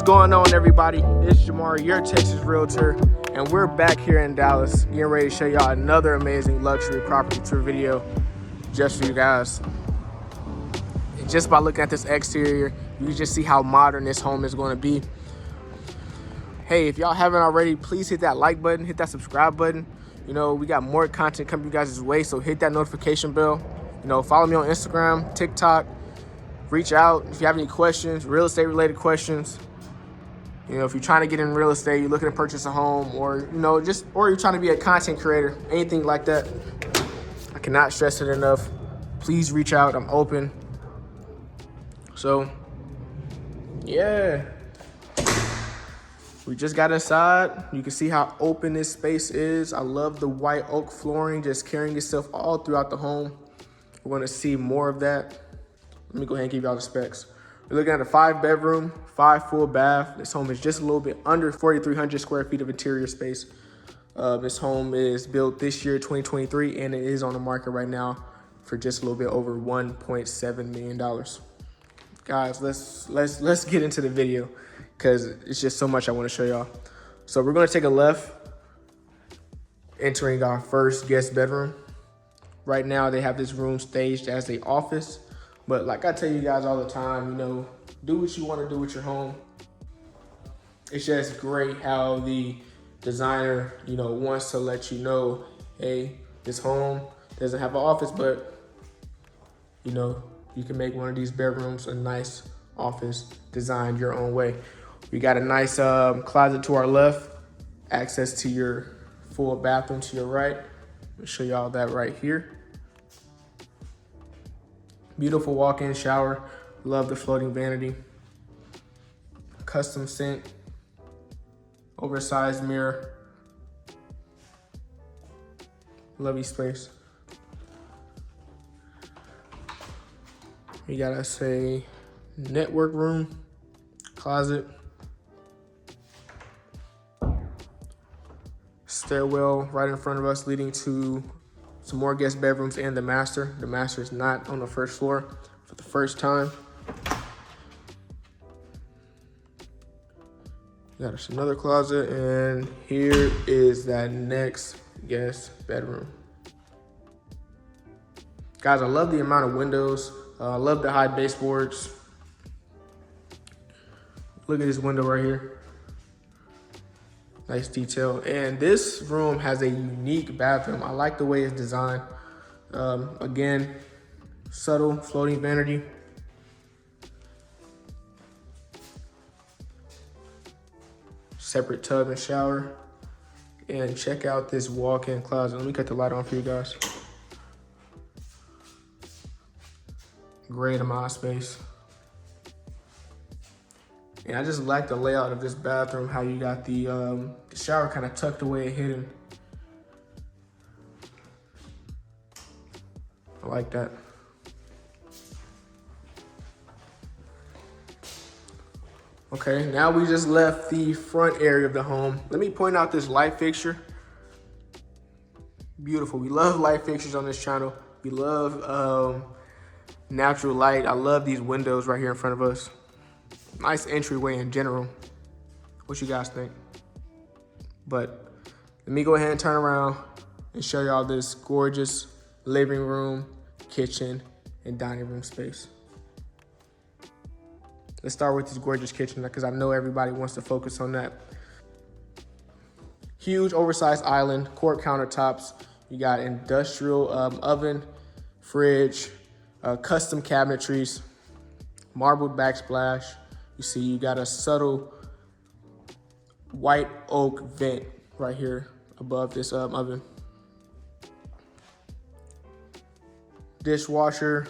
going on, everybody? It's Jamar, your Texas realtor, and we're back here in Dallas getting ready to show y'all another amazing luxury property tour video just for you guys. And just by looking at this exterior, you can just see how modern this home is going to be. Hey, if y'all haven't already, please hit that like button, hit that subscribe button. You know, we got more content coming you guys' way, so hit that notification bell. You know, follow me on Instagram, TikTok. Reach out if you have any questions, real estate related questions. You know, if you're trying to get in real estate, you're looking to purchase a home, or, you know, or you're trying to be a content creator, anything like that. I cannot stress it enough. Please reach out. I'm open. So, yeah. We just got inside. You can see how open this space is. I love the white oak flooring just carrying itself all throughout the home. We're going to see more of that. Let me go ahead and give y'all the specs. We're looking at a 5-bedroom, 5 full bath. This home is just a little bit under 4,300 square feet of interior space. This home is built this year, 2023, and it is on the market right now for just a little bit over $1.7 million. Guys, let's get into the video because it's just so much I want to show y'all. So we're going to take a left, entering our first guest bedroom. Right now, they have this room staged as an office. But like I tell you guys all the time, you know, do what you want to do with your home. It's just great how the designer, you know, wants to let you know, hey, this home doesn't have an office, but, you know, you can make one of these bedrooms a nice office designed your own way. We got a nice closet to our left, access to your full bathroom to your right. I'll show y'all that right here. Beautiful walk-in shower. Love the floating vanity. Custom sink. Oversized mirror. Lovely space. We got us a network room, closet, stairwell right in front of us leading to some more guest bedrooms and the master. The master is not on the first floor for the first time. Got us another closet, and here is that next guest bedroom. Guys, I love the amount of windows. I love the high baseboards. Look at this window right here. Nice detail. And this room has a unique bathroom. I like the way it's designed. Again, subtle floating vanity. Separate tub and shower. And check out this walk-in closet. Let me cut the light on for you guys. Great amount of space. And I just like the layout of this bathroom, how you got the shower kind of tucked away and hidden. I like that. Okay, now we just left the front area of the home. Let me point out this light fixture. Beautiful. We love light fixtures on this channel. We love natural light. I love these windows right here in front of us. Nice entryway in general. What you guys think? But let me go ahead and turn around and show y'all this gorgeous living room, kitchen, and dining room space. Let's start with this gorgeous kitchen because I know everybody wants to focus on that. Huge oversized island, quart countertops. You got industrial oven, fridge, custom cabinetries, marbled backsplash. You see you got a subtle white oak vent right here above this oven. Dishwasher.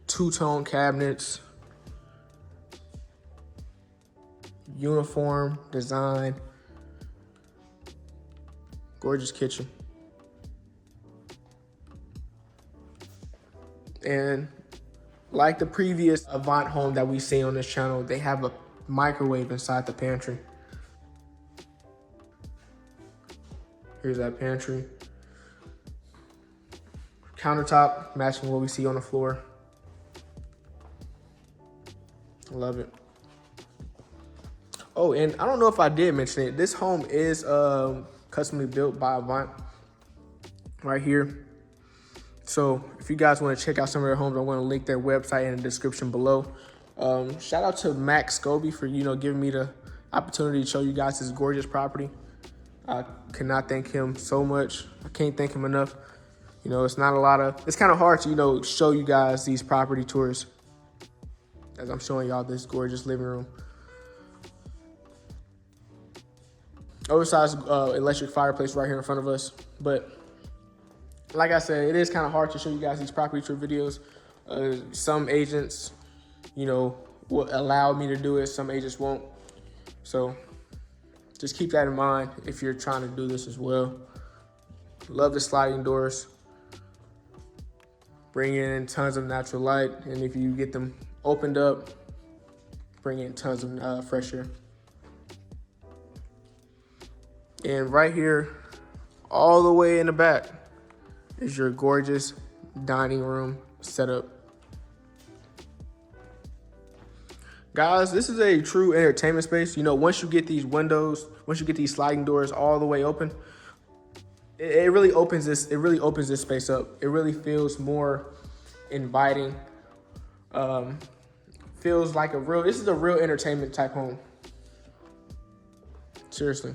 Two-tone cabinets. Uniform design. Gorgeous kitchen. And like the previous Avant home that we've seen on this channel, they have a microwave inside the pantry. Here's that pantry. Countertop matching what we see on the floor. Love it. Oh, and I don't know if I did mention it. This home is customly built by Avant right here. So if you guys want to check out some of their homes, I'm going to link their website in the description below. Shout out to Scobee for, giving me the opportunity to show you guys this gorgeous property. I cannot thank him so much. I can't thank him enough. It's not a lot of, it's kind of hard to, show you guys these property tours as I'm showing y'all this gorgeous living room. Oversized electric fireplace right here in front of us. But like I said, it is kind of hard to show you guys these property tour videos. Some agents, will allow me to do it. Some agents won't. So just keep that in mind if you're trying to do this as well. Love the sliding doors. Bring in tons of natural light. And if you get them opened up, bring in tons of fresh air. And right here, all the way in the back, is your gorgeous dining room setup. Guys, this is a true entertainment space. Once you get these windows, once you get these sliding doors all the way open, it really opens this. It really opens this space up. It really feels more inviting. Feels like this is a real entertainment type home. Seriously.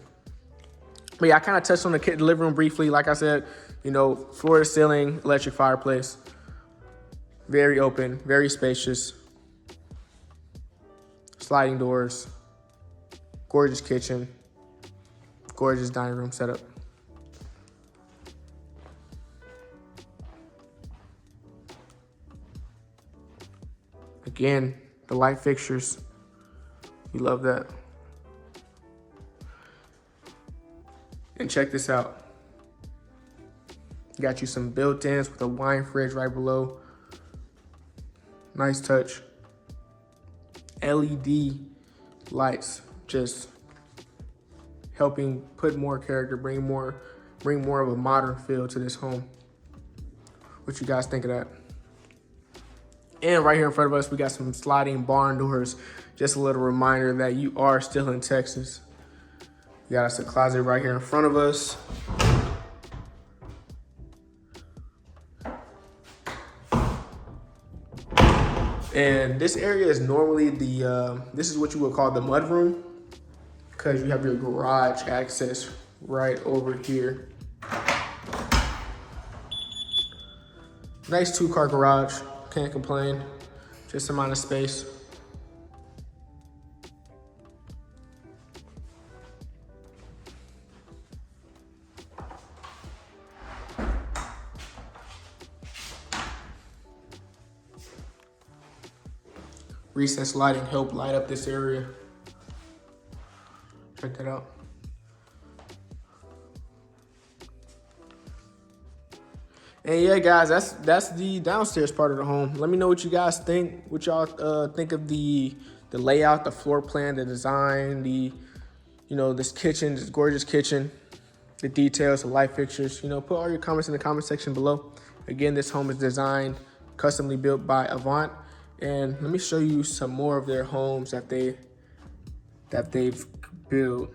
But yeah, I kind of touched on the living room briefly. Like I said, floor to ceiling, electric fireplace. Very open, very spacious. Sliding doors. Gorgeous kitchen. Gorgeous dining room setup. Again, the light fixtures. We love that. And check this out. Got you some built-ins with a wine fridge right below. Nice touch. LED lights, just helping put more character, bring more of a modern feel to this home. What you guys think of that? And right here in front of us, we got some sliding barn doors. Just a little reminder that you are still in Texas. We got us a closet right here in front of us. And this area is normally this is what you would call the mud room, because you have your garage access right over here. Nice 2-car garage, can't complain. Just amount of space. Recessed lighting help light up this area. Check that out. And yeah, guys, that's the downstairs part of the home. Let me know what you guys think. What y'all think of the layout, the floor plan, the design, this kitchen, this gorgeous kitchen, the details, the light fixtures. Put all your comments in the comment section below. Again, this home is designed, customly built by Avant. And let me show you some more of their homes that they've built.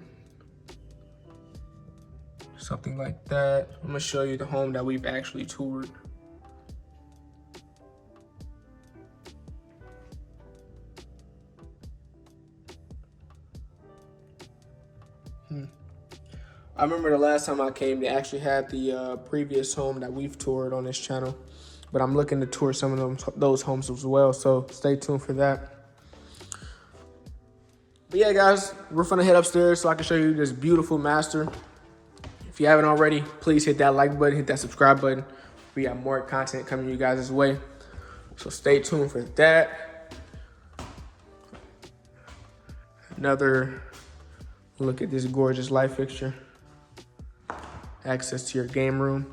Something like that. I'm gonna show you the home that we've actually toured. I remember the last time I came, they actually had the previous home that we've toured on this channel. But I'm looking to tour some of those homes as well, so stay tuned for that. But yeah, guys, we're gonna head upstairs so I can show you this beautiful master. If you haven't already, please hit that like button, hit that subscribe button. We got more content coming you guys' way, so stay tuned for that. Another look at this gorgeous light fixture. Access to your game room.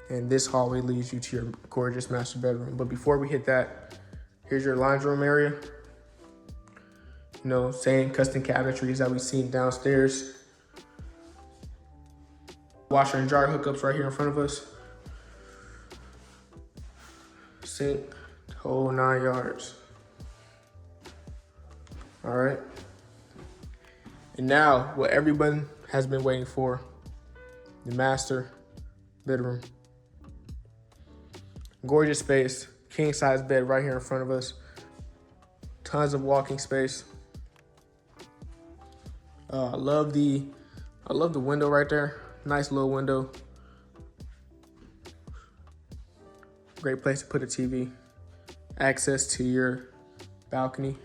And this hallway leads you to your gorgeous master bedroom. But before we hit that, here's your laundry room area. Same custom cabinetries that we've seen downstairs. Washer and dryer hookups right here in front of us. sink, whole 9 yards. All right. And now, what everyone has been waiting for, the master bedroom. Gorgeous space, king size bed right here in front of us. Tons of walking space. I love the window right there. Nice little window. Great place to put a TV. Access to your balcony.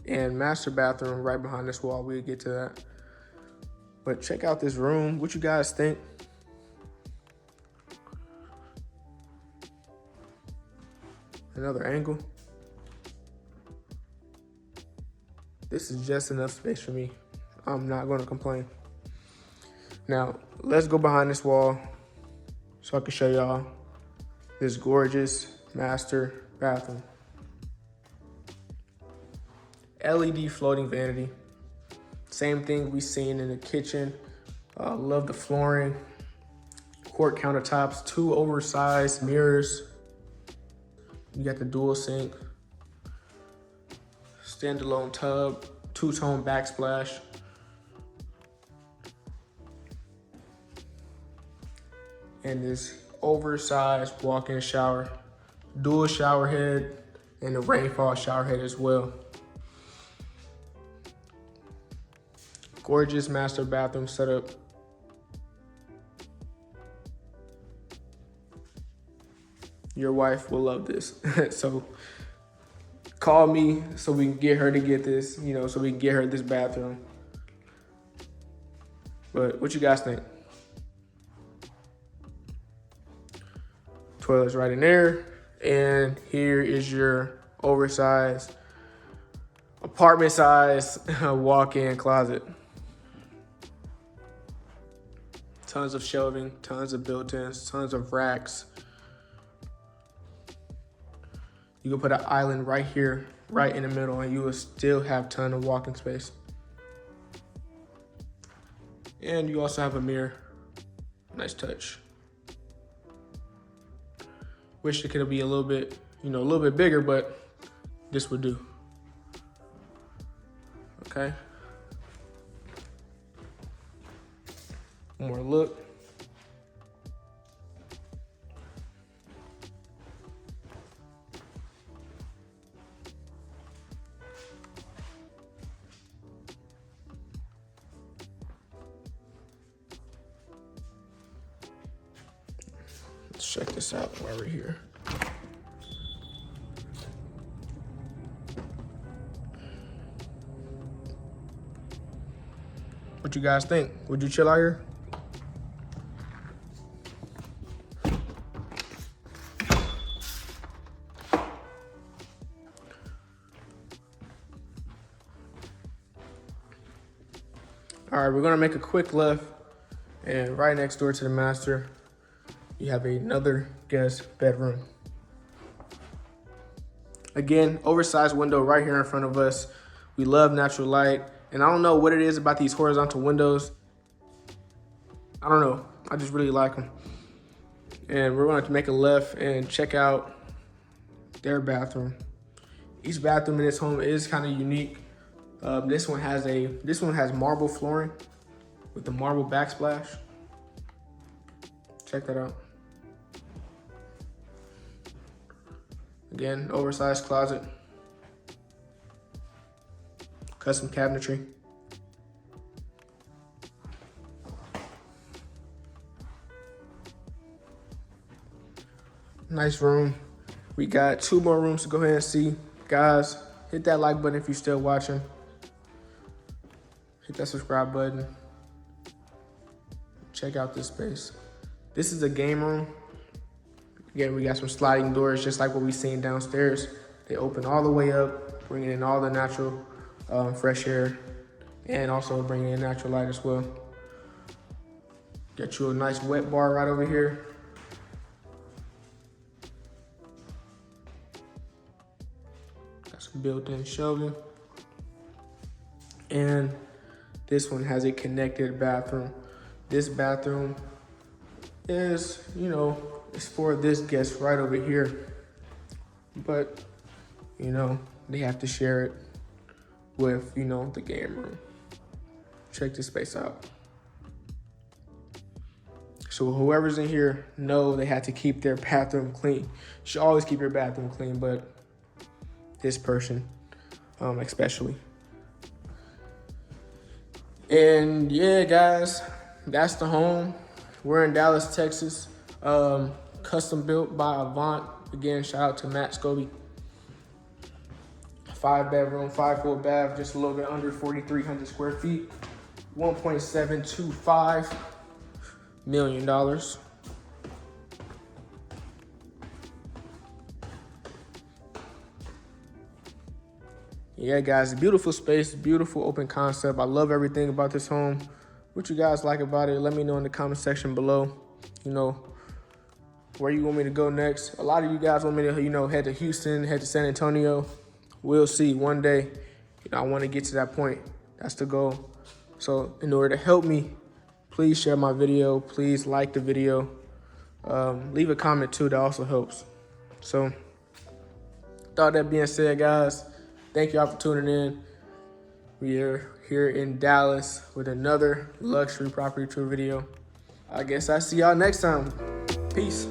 And master bathroom right behind this wall. We'll get to that. But check out this room. What you guys think? Another angle. This is just enough space for me. I'm not going to complain. Now, let's go behind this wall so I can show y'all this gorgeous master bathroom. LED floating vanity. Same thing we seen in the kitchen. Love the flooring. Quart countertops, 2 oversized mirrors. You got the dual sink. Standalone tub, 2-tone backsplash. And this oversized walk-in shower. Dual shower head and a rainfall shower head as well. Gorgeous master bathroom setup. Your wife will love this. So call me so we can get her to get this, so we can get her this bathroom. But what you guys think? Toilet's right in there. And here is your oversized apartment size walk-in closet. Tons of shelving, tons of built-ins, tons of racks. You can put an island right here, right in the middle, and you will still have a ton of walking space. And you also have a mirror. Nice touch. Wish it could be a little bit, a little bit bigger, but this would do. Okay. One more look. Let's check this out while we're here. What you guys think? Would you chill out here? All right, we're gonna make a quick left, and right next door to the master, you have another guest bedroom. Again, oversized window right here in front of us. We love natural light, and I don't know what it is about these horizontal windows. I don't know, I just really like them. And we're going to make a left and check out their bathroom. Each bathroom in this home is kind of unique. This one has marble flooring with the marble backsplash. Check that out. Again, oversized closet. Custom cabinetry. Nice room. We got 2 more rooms to go ahead and see. Guys, hit that like button if you're still watching. Hit that subscribe button. Check out this space. This is a game room. Again, we got some sliding doors, just like what we seen downstairs. They open all the way up, bringing in all the natural fresh air, and also bringing in natural light as well. Got you a nice wet bar right over here. Got some built-in shelving. And this one has a connected bathroom This bathroom is, you know, it's for this guest right over here. But, you know, they have to share it with, you know, the game room. Check this space out. So whoever's in here know they have to keep their bathroom clean. You should always keep your bathroom clean, but this person especially. And yeah, guys, that's the home. We're in Dallas, Texas. Custom built by Avant. Again, shout out to Matt Scobee. 5-bedroom, 5-full bath, just a little bit under 4,300 square feet. $1.725 million. Yeah, guys, beautiful space, beautiful open concept. I love everything about this home. What you guys like about it, let me know in the comment section below. You know, where you want me to go next. A lot of you guys want me to, you know, head to Houston, head to San Antonio. We'll see one day. You know, I want to get to that point. That's the goal. So in order to help me, please share my video. Please like the video. Leave a comment too, that also helps. So with all that being said, guys, thank y'all for tuning in. We are here in Dallas with another luxury property tour video. I guess I see y'all next time. Peace.